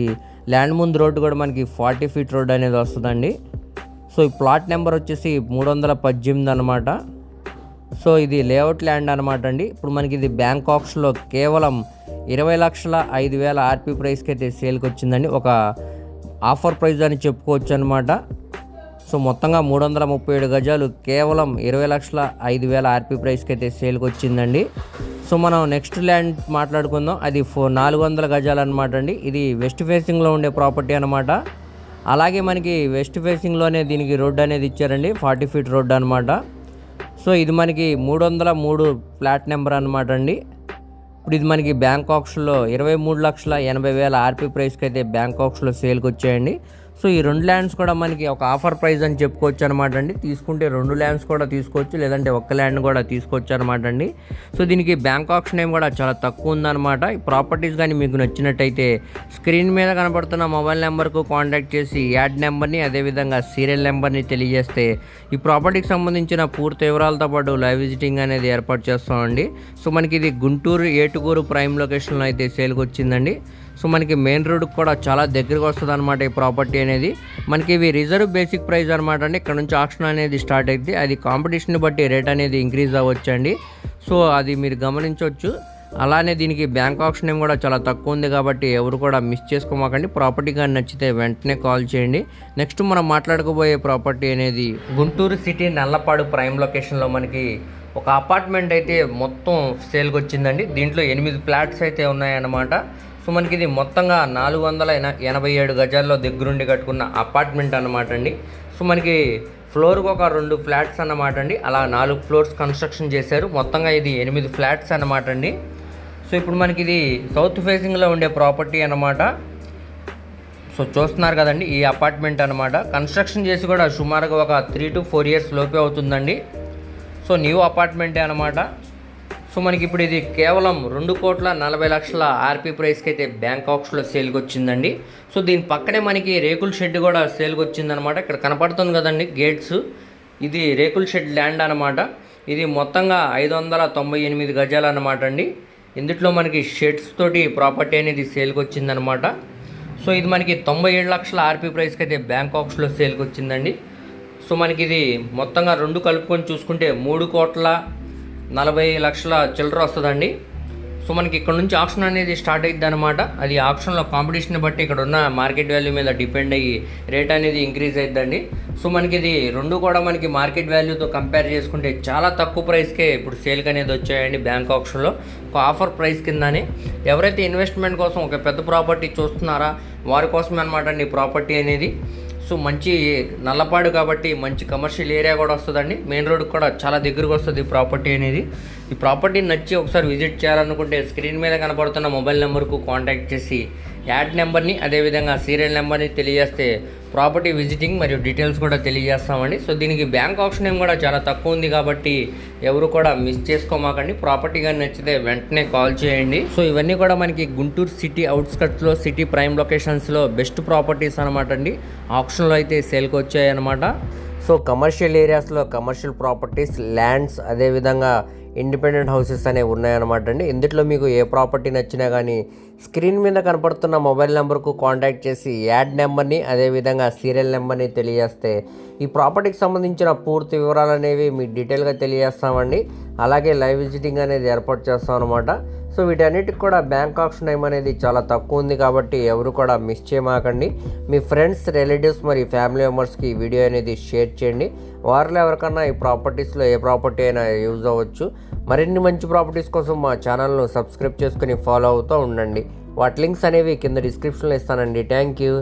ల్యాండ్ ముందు రోడ్డు కూడా మనకి 40 ఫీట్ రోడ్ అనేది వస్తుందండి. సో ఈ ప్లాట్ నెంబర్ వచ్చేసి 318 అనమాట. సో ఇది లేఅవుట్ ల్యాండ్ అనమాట అండి. ఇప్పుడు మనకి ఇది బ్యాంకాక్స్లో కేవలం 20,05,000 ఆర్పీ ప్రైస్కి అయితే సేల్కి వచ్చిందండి. ఒక ఆఫర్ ప్రైస్ అని చెప్పుకోవచ్చు అనమాట. సో మొత్తంగా 337 గజాలు కేవలం 20,05,000 ఆర్పీ ప్రైస్కి అయితే సేల్కి వచ్చిందండి. సో మనం నెక్స్ట్ ల్యాండ్ మాట్లాడుకుందాం. అది 400 గజాలు అనమాట అండి. ఇది వెస్ట్ ఫేసింగ్లో ఉండే ప్రాపర్టీ అనమాట. అలాగే మనకి వెస్ట్ ఫేసింగ్లోనే దీనికి రోడ్ అనేది ఇచ్చారండి, 40 ఫీట్ రోడ్ అనమాట. సో ఇది మనకి 303 ఫ్లాట్ నెంబర్ అనమాట అండి. ఇప్పుడు ఇది మనకి బ్యాంకాక్స్లో 23,80,000 ఆర్పీ ప్రైస్కి అయితే బ్యాంకాక్స్లో సేల్కి వచ్చాయండి. సో ఈ 2 ల్యాండ్స్ కూడా మనకి ఒక ఆఫర్ ప్రైస్ అని చెప్పుకోవచ్చు అనమాట అండి. తీసుకుంటే 2 ల్యాండ్స్ కూడా తీసుకోవచ్చు, లేదంటే ఒక్క ల్యాండ్ కూడా తీసుకోవచ్చు అనమాట అండి. సో దీనికి బ్యాంక్ ఆప్షన్ ఏం కూడా చాలా తక్కువ ఉందన్నమాట. ఈ ప్రాపర్టీస్ కానీ మీకు నచ్చినట్టయితే స్క్రీన్ మీద కనబడుతున్న మొబైల్ నెంబర్కు కాంటాక్ట్ చేసి యాడ్ నెంబర్ని అదేవిధంగా సీరియల్ నెంబర్ని తెలియజేస్తే ఈ ప్రాపర్టీకి సంబంధించిన పూర్తి వివరాలతో పాటు లైవ్ విజిటింగ్ అనేది ఏర్పాటు చేస్తామండి. సో మనకి ఇది గుంటూరు ఏటుకూరు ప్రైమ్ లొకేషన్లో అయితే సేల్కి వచ్చిందండి. సో మనకి మెయిన్ రోడ్కి కూడా చాలా దగ్గరకు వస్తుంది అనమాట ఈ ప్రాపర్టీ అనేది. మనకి ఇవి రిజర్వ్ బేసిక్ ప్రైస్ అనమాట అండి. ఇక్కడ నుంచి ఆప్షన్ అనేది స్టార్ట్ అయితే అది కాంపిటీషన్ బట్టి రేట్ అనేది ఇంక్రీజ్ అవ్వచ్చండి. సో అది మీరు గమనించవచ్చు. అలానే దీనికి బ్యాంక్ ఆప్షన్ ఏం కూడా చాలా తక్కువ ఉంది కాబట్టి ఎవరు కూడా మిస్ చేసుకోమాకండి. ప్రాపర్టీ కానీ నచ్చితే వెంటనే కాల్ చేయండి. నెక్స్ట్ మనం మాట్లాడుకోబోయే ప్రాపర్టీ అనేది గుంటూరు సిటీ నల్లపాడు ప్రైమ్ లొకేషన్లో మనకి ఒక అపార్ట్మెంట్ అయితే మొత్తం సేల్కి వచ్చిందండి. దీంట్లో 8 ఫ్లాట్స్ అయితే ఉన్నాయన్నమాట. సో మనకి ఇది మొత్తంగా 487 గజాల్లో దగ్గరుండి కట్టుకున్న అపార్ట్మెంట్ అన్నమాట అండి. సో మనకి ఫ్లోర్కి ఒక 2 ఫ్లాట్స్ అన్నమాట అండి. అలా 4 ఫ్లోర్స్ కన్స్ట్రక్షన్ చేశారు. మొత్తంగా ఇది 8 ఫ్లాట్స్ అన్నమాట అండి. సో ఇప్పుడు మనకి ఇది సౌత్ ఫేసింగ్లో ఉండే ప్రాపర్టీ అన్నమాట. సో చూస్తున్నారు కదండి, ఈ అపార్ట్మెంట్ అన్నమాట. కన్స్ట్రక్షన్ చేసి కూడా సుమారుగా ఒక 3 to 4 years లోపే అవుతుందండి. సో న్యూ అపార్ట్మెంటే అన్నమాట. సో మనకి ఇప్పుడు ఇది కేవలం 2,40,00,000 ఆర్పీ ప్రైస్కి అయితే బ్యాంకాక్స్లో సేల్కి వచ్చిందండి. సో దీని పక్కనే మనకి రేకుల షెడ్ కూడా సేల్కి వచ్చిందనమాట. ఇక్కడ కనపడుతుంది కదండి గేట్స్, ఇది రేకుల షెడ్ ల్యాండ్ అనమాట. ఇది మొత్తంగా 598 గజాలు అనమాట అండి. ఇందులో మనకి షెడ్స్ తోటి ప్రాపర్టీ అనేది సేల్కి వచ్చిందనమాట. సో ఇది మనకి 97 లక్షల ఆర్పీ ప్రైస్కి అయితే బ్యాంకాక్స్లో సేల్కి వచ్చిందండి. సో మనకి ఇది మొత్తంగా 2 కలుపుకొని చూసుకుంటే 3,40,00,000 చిల్లర వస్తుందండి. సో మనకి ఇక్కడ నుంచి ఆప్షన్ అనేది స్టార్ట్ అవుతుంది అనమాట. అది ఆప్షన్లో కాంపిటీషన్ బట్టి ఇక్కడ ఉన్న మార్కెట్ వాల్యూ మీద డిపెండ్ అయ్యి రేట్ అనేది ఇంక్రీజ్ అవుతుందండి. సో మనకి ఇది రెండు కూడా మనకి మార్కెట్ వాల్యూతో కంపేర్ చేసుకుంటే చాలా తక్కువ ప్రైస్కే ఇప్పుడు సేల్కి అనేది వచ్చాయండి బ్యాంక్ ఆప్షన్లో. ఒక ఆఫర్ ప్రైస్ కిందనే ఎవరైతే ఇన్వెస్ట్మెంట్ కోసం ఒక పెద్ద ప్రాపర్టీ చూస్తున్నారా వారి కోసమే అనమాట అండి ప్రాపర్టీ అనేది. సో మంచి నల్లపాడు కాబట్టి మంచి కమర్షియల్ ఏరియా కూడా వస్తుందండి. మెయిన్ రోడ్కి కూడా చాలా దగ్గరకు వస్తుంది ఈ ప్రాపర్టీ అనేది. ఈ ప్రాపర్టీ నచ్చి ఒకసారి విజిట్ చేయాలనుకుంటే స్క్రీన్ మీద కనపడుతున్న మొబైల్ నెంబర్కు కాంటాక్ట్ చేసి యాడ్ నెంబర్ని అదేవిధంగా సీరియల్ నెంబర్ని తెలియజేస్తే ప్రాపర్టీ విజిటింగ్ మరియు డీటెయిల్స్ కూడా తెలియజేస్తామండి. సో దీనికి బ్యాంక్ ఆప్షన్ ఏం కూడా చాలా తక్కువ ఉంది కాబట్టి ఎవరు కూడా మిస్ చేసుకోమాకండి. ప్రాపర్టీ కానీ నచ్చితే వెంటనే కాల్ చేయండి. సో ఇవన్నీ కూడా మనకి గుంటూరు సిటీ అవుట్స్కట్స్లో సిటీ ప్రైమ్ లొకేషన్స్లో బెస్ట్ ప్రాపర్టీస్ అనమాట అండి. ఆప్షన్లో అయితే సేల్కి వచ్చాయి అనమాట. సో కమర్షియల్ ఏరియాస్లో కమర్షియల్ ప్రాపర్టీస్, ల్యాండ్స్, అదేవిధంగా ఇండిపెండెంట్ హౌసెస్ అనేవి ఉన్నాయన్నమాట అండి. ఇందులో మీకు ఏ ప్రాపర్టీ నచ్చినా కానీ స్క్రీన్ మీద కనపడుతున్న మొబైల్ నెంబర్కు కాంటాక్ట్ చేసి యాడ్ నెంబర్ని అదేవిధంగా సీరియల్ నెంబర్ని తెలియజేస్తే ఈ ప్రాపర్టీకి సంబంధించిన పూర్తి వివరాలు అనేవి మీకు డీటెయిల్గా తెలియజేస్తామండి. అలాగే లైవ్ విజిటింగ్ అనేది ఏర్పాటు చేస్తాం అనమాట. సో వీటన్నిటికి కూడా బ్యాంక్ ఆప్షన్ టైం అనేది చాలా తక్కువ ఉంది కాబట్టి ఎవరు కూడా మిస్ చేయమాకండి. మీ ఫ్రెండ్స్, రిలేటివ్స్ మరియు ఫ్యామిలీ మెంబర్స్కి ఈ వీడియో అనేది షేర్ చేయండి. వారిలో ఎవరికన్నా ఈ ప్రాపర్టీస్లో ఏ ప్రాపర్టీ అయినా యూజ్ అవ్వచ్చు. మరిన్ని మంచి ప్రాపర్టీస్ కోసం మా ఛానల్ను సబ్స్క్రైబ్ చేసుకుని ఫాలో అవుతూ ఉండండి. వాటి లింక్స్ అనేవి కింద డిస్క్రిప్షన్లో ఇస్తానండి. Thank you.